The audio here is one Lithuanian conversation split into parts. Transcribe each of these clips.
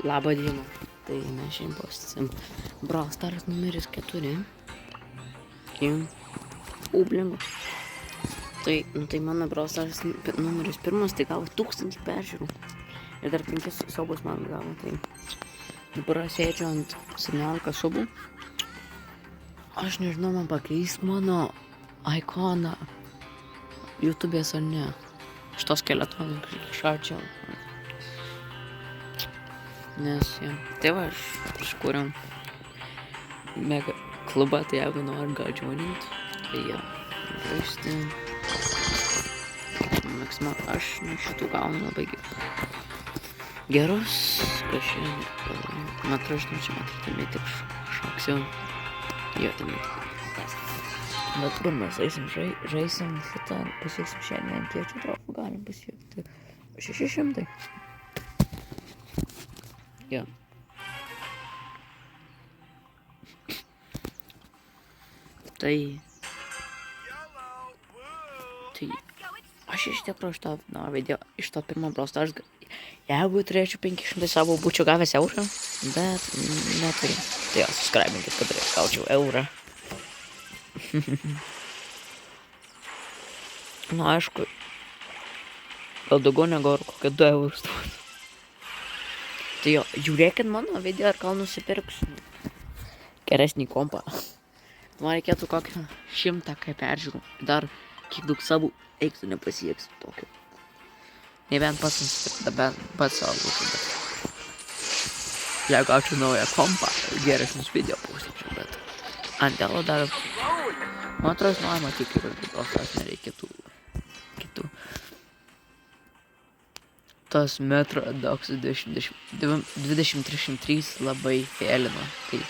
Labą dieną. Tai mes šiandien postysim Brawl Stars numeris 4. Ublingo. Tai mano Brawl Stars numeris 1, tai gavo 1000 peržiūrų. Ir dar 5 subus man gavo. Tai dabar sėdžiu ant 17 subų. Aš nežinau, man pakeis mano ikoną YouTube'ės ar ne. Šitos skeletoną šarčiau. Nes, ja. Tai va, aš kūriam mega klubą, tai jeigu nori gal joinint, tai ja, žaisti. Maksima, aš šitų gaunu labai gerus, kažkaip, matau, žinau, čia matyti tik šaksiu. Jo, tai tik. Bet kur mes eisim, žaisim šitą, pasieksim šiandien, kiek čia trofų galim pasiekti. 600. Jo. Tai aš iš tikrųjų iš to pirmo Brawl Stars, jeigu turėčiau 500 savo, būčiau gavęs eurą, bet neturiu. Tai jo, subscribinkit, kad gaučiau eurą. Nu, aišku, gal daugiau negu kokie 2 eurus. Tai jo, žiūrėkit mano video, ar gal nusipirksiu geresnį kompą. Man reikėtų kokią 100 peržiūrų. Dar kiek daug savų eiktų nepasieksiu tokio. Nebent pats nusipirkti, bent pats savo būtų. Jeigu gaučiau naują kompą, geresnius video pausyčiau, bet ant dėlo dar, man atrodo, norima tik ir tos nereikėtų kitų. Tas Metro Dogs 2033 labai fėlino, tai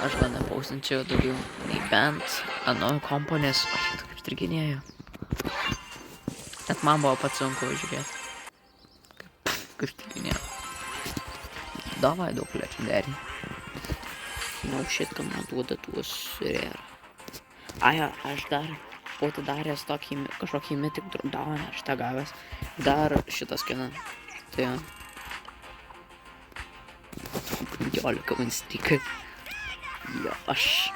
aš gal nepausinčiau daugiau nei bent anojo kompo, nes aš jau kaip striginėjau. Net man buvo pats sunku žiūrėti, kaip striginėjau. Davai daug legendary. No shit, kad man duoda tuos rare. Aja, aš dar būtų daręs kažkokį mythic dropdown, aš tą gavęs. Dar šitas skiną. Tai jo. 15 man stikai. Jo, aš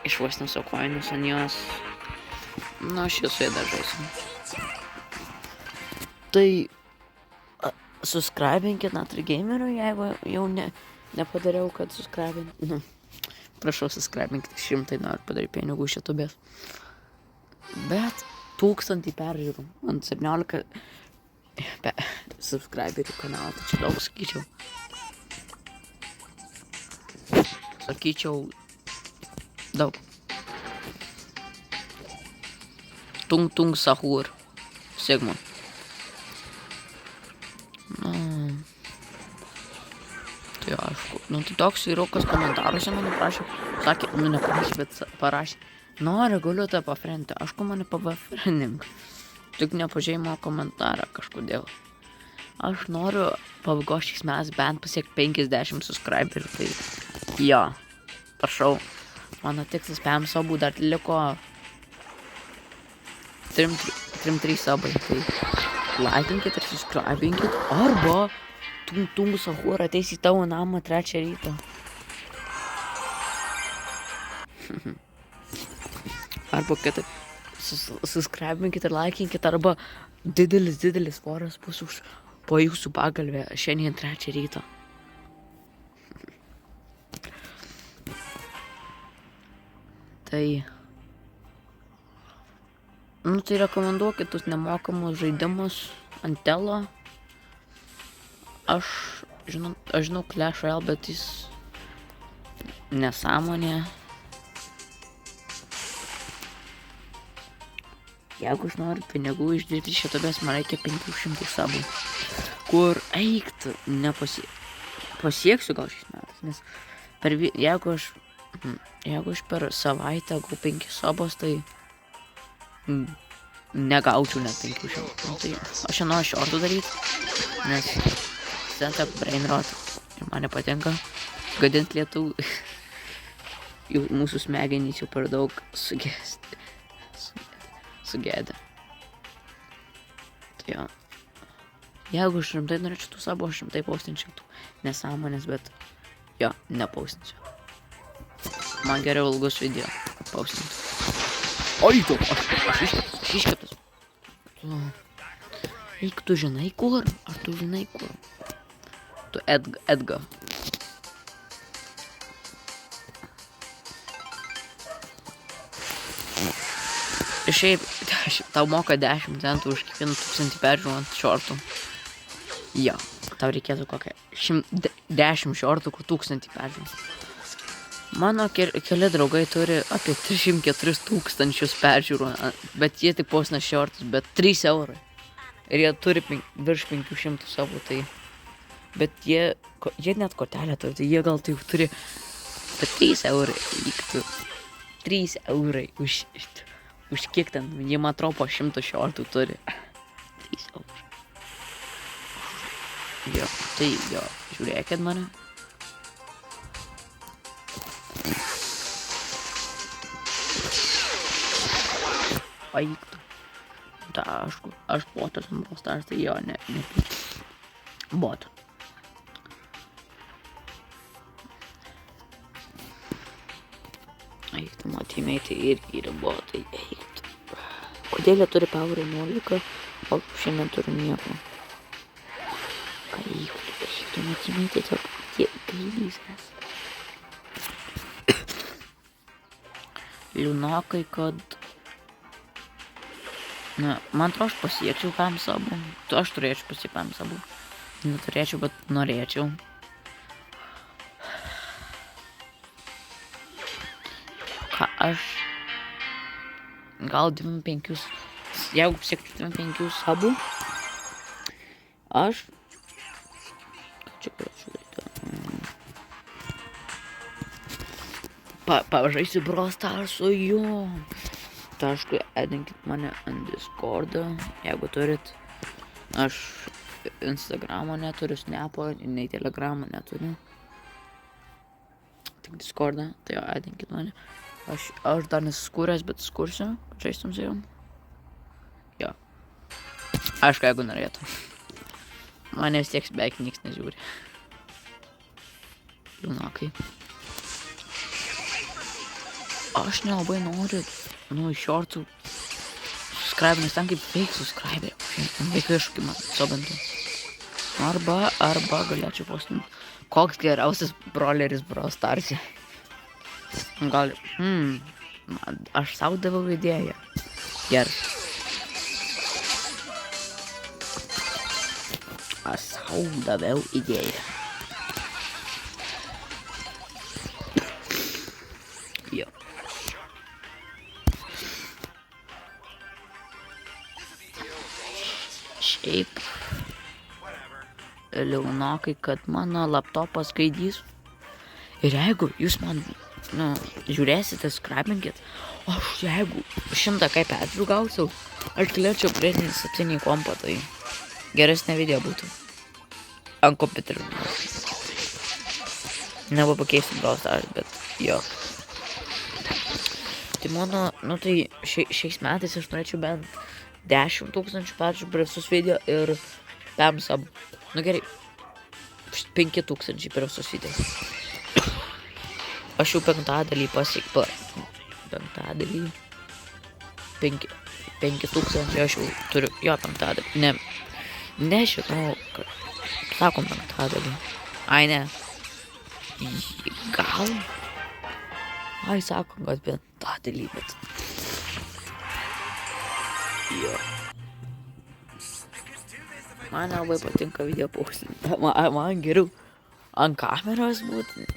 išvasnau savo koinus ant jos. Nu, aš jau su jie dar žaisiu. Tai subscribinkit Natri Gameriui, jeigu jau nepadariau, kad subscribint. Nu, prašau, subscribinkit 100, noriu padaryti pinigų iš YouTube'ės. Bet 1000 peržiūrų ant 17 subscriberių kanalą, tai čia daug sakyčiau. Daug. Tung Sahur Sigma. Tai aišku, tai toks vyrukas komentaruose mane prašė, sakė, neprašė, bet parašė. Noriu, galiu tą pafrenti, aš mane pabafrenink. Tik nepažiūrėjimo komentarą kažkodėl. Aš noriu pabaigos šiais metais bent pasiekti 50 subscriberių, tai jo, prašau. Mano tikslas 5 subų dar liko 3 subai, tai laikinkit ir subscribinkit, arba Tung Sahur ateis į tavo namą 3 ryto. Arba kad subscribinkit ir laikinkit, arba didelis voras bus po jūsų pagalvę šiandien 3 ryto. Tai tai rekomenduokit tuos nemokamus žaidimus ant telo. Aš žinau Clash Royale, bet jis nesąmonė. Jeigu aš noriu pinigų išdirbti iš YouTube'ės, man reikia 500 subų. Kur eikt pasieksiu gal šiais metais, nes jeigu aš per savaitę gau 5 subus, tai negaučiau net 500. Tai aš noriu shortų daryti, nes setup brain rot ir man nepatinka gadint lietų. Mūsų smegenys jau per daug sugėdę. Tai jo. Jeigu aš rimtai norėčiau tų sabų, aš rimtai paustinčiau tų nesąmonės, bet jo, nepaustinčiau. Man geriau ilgus video paustinti. Oi, tu, aš iškeptas. Eik, tu žinai kur? Ar tu žinai kur? Tu Edga. Šiaip, tau moka 10 centų už kiekvieną 1000 peržiūrų ant šortų. Jo, tau reikėtų kokią 10 šortų, kur 1000 peržiūrų. Mano keli draugai turi apie 304 000 peržiūrų, bet jie tik postina šortus, bet 3 eurai. Ir jie turi virš 500 savų, tai... Bet jie net kortelę turi, tai jie gal tai turi... Bet 3 eurai vyktų. 3 eurai už kiek ten, jie man atrodo po 100 šortų turi. 3 eurai. Jo, tai jo, žiūrėkit mane. Aiktų. Ta, aš botas ant Brawl, tai jo, ne. Bot. Aiktų, teammate'ai irgi yra botai, aiktų. Kodėl jie turi power 11, o šiandien turi nieko? Aiktų, teammate'ai tiek gailys esi. Liūnokai, kad... Na, man atrodo, aš pasiekčiau PM sabų. Aš turėčiau pasiekti PM sabų. Neturėčiau, bet norėčiau. Ką aš... Gal 25... Jeigu pasiekčiau 25 sabų... Aš... Ką čia galėčiau daryti? Pažaisiu Brawl Stars'u, jo. Tašku, edinkit mane ant Discordą, jeigu turit. Aš Instagramo neturiu, Snapo, nei Telegramą neturiu. Tik Discordą, tai jo, edinkit mane. Aš dar nesuskūręs, bet skursiu, žaistum su jom. Jo. Aišku, jeigu norėtų. Mane vis tiek beveik niks nežiūri. Liūnokai. Aš nelabai noriu, iš shortų subscribe, nes ten kaip fake subscribe. Vaikai iššūkį man sobantų. Arba galėčiau postinti. Koks geriausias brawleris Brawl Stars'e. Gal... Aš sau daviau idėją. Gerai. Aš sau daviau idėją. Jo. Šiaip liūnokai, kad mano laptopas gaidys. Ir jeigu jūs man, žiūrėsite, subscribinkit, aš jeigu 100k peržiūrų gausiu, aš galėčiau pridėti 7 kompą, tai geresnė video būtų. Ant kompiuterio. Neba pakeisiu Brawl Stars, bet jo. Tai mano, tai šiais metais aš norėčiau bent 10 000 peržiūrų per visus video ir PM sub. Gerai, 5 000 per visus video. Aš jau penktadalį pasiekiau. Penktadalį. 5 000 aš jau turiu. Jo, penktadalį. Nežinau, sakom penktadalį. Ai, ne. Gal? Ai, sakom, kad penktadalį, bet... Jo. Man labai patinka video paustinti. Man geriau ant kameros būti.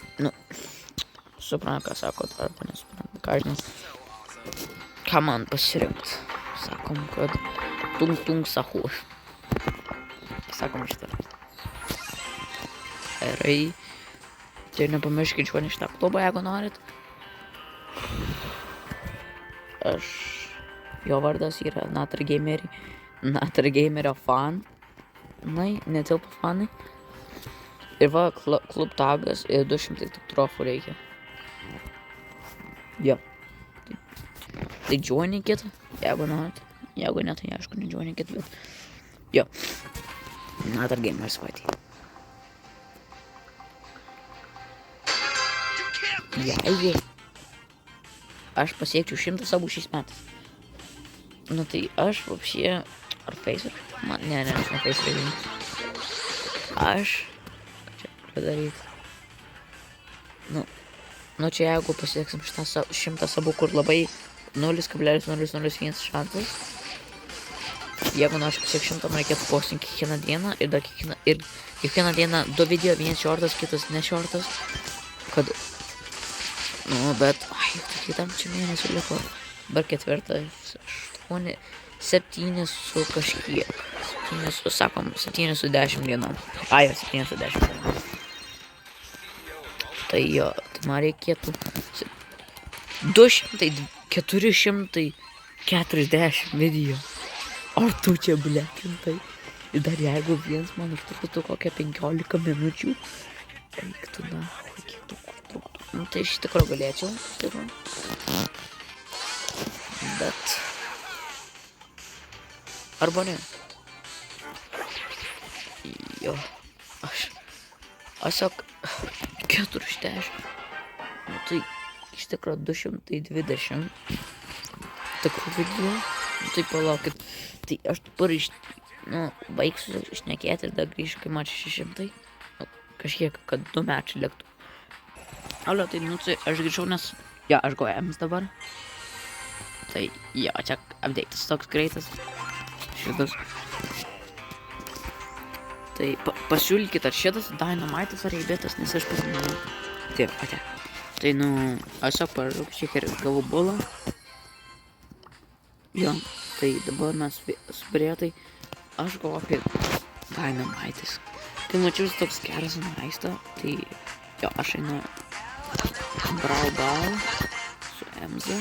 Supranta, ką sako, arba nesupranta, ką žinau. Ką man pasirinkt? Sakom, kad tung sahu. Sakom šitą. Gerai. Tai nepamirškit žuonį šitą klubą, jeigu norit. Jo vardas yra Natra Gamerio fan. Netilpa fanai. Ir va, klub tagas ir 200 tik trofų reikia. Jo. Tai joinikit, jeigu norit. Jeigu ne, tai aišku, ne joinikit, bet... Jo. Another gamers fighting. Jeigu aš pasiekčiau 100 sabų šiais metais. Nu tai aš vapšie... Ar Facebook? Ne, aš ne Facebook. Aš... Čia padaryti. Nu čia jeigu pasieksim 100 sabų, kur labai 0,001 šansas. Jeigu noriu pasiekti 100, man reikėtų postinti kiekvieną dieną ir kiekvieną dieną 2 video, vienas shortas, kitas ne shortas. Kad... Nu, bet... Ai, tai tam čia mėnesių liko. Dabar 4, 8, 7 su kažkiek. 7 su 10 dienom. Ai, 7 su 10 dienom. Tai jo, tai man reikėtų 440 video. Ar tu čia blekintai? Ir dar jeigu vienas man užtruktų kokią 15 minučių, reiktų nahui, kiek daug užtruktų. Nu tai iš tikrųjų galėčiau, bet... Arba ne. Jo, aš sak 40. Nu tai iš tikrųjų 220 tikrų video. Nu tai palaukit, tai aš dabar baigsiu šnekėti ir dar grįšiu, kai man 600. Nu, kažkiek, kad 2 mečiai liktų. Alio, tai nu tai aš grįžau, nes... Ja, aš GOEMS dabar. Tai jo, čia update'as toks greitas. Šitas. Tai pasiūlykit, ar šitas Dynamite'as ar eibetas, nes aš pasimėjau. Taip, ate. Tai nu, aš sak paražau šiek ir gavau bolą. Jo, tai dabar mes subrėjo, tai aš galvoju apie Dynamite'as. Kai mačiau toks geras maisto, tai jo, aš einu Brawl su Emza.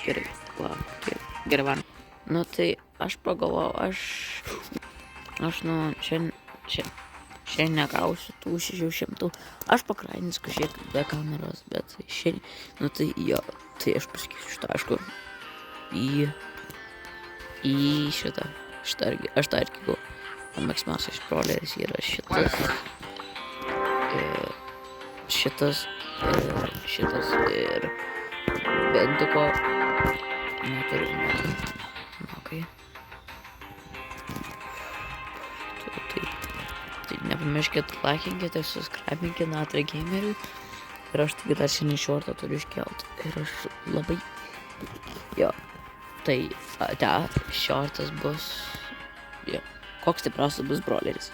Gerai, gerai man. Nu tai aš pagalvojau, aš nu šiandien negausiu tų 600. Aš pakrainis kažkiek be kameros, bet šiandien, nu tai jo, tai aš pasakysiu šitą, aišku, į šitą, aš tą irgi gal, mėgstamiausias brawleris yra šitas ir bendiko, neturiu, okay. Tai nepamirškit laikinkit ir subscribinkit Natrio Gameriui. Ir aš tik dar šiandien shortą turiu iškelt. Ir aš labai... Jo. Tai shortas bus... Jo. Koks stipriausias bus brawleris.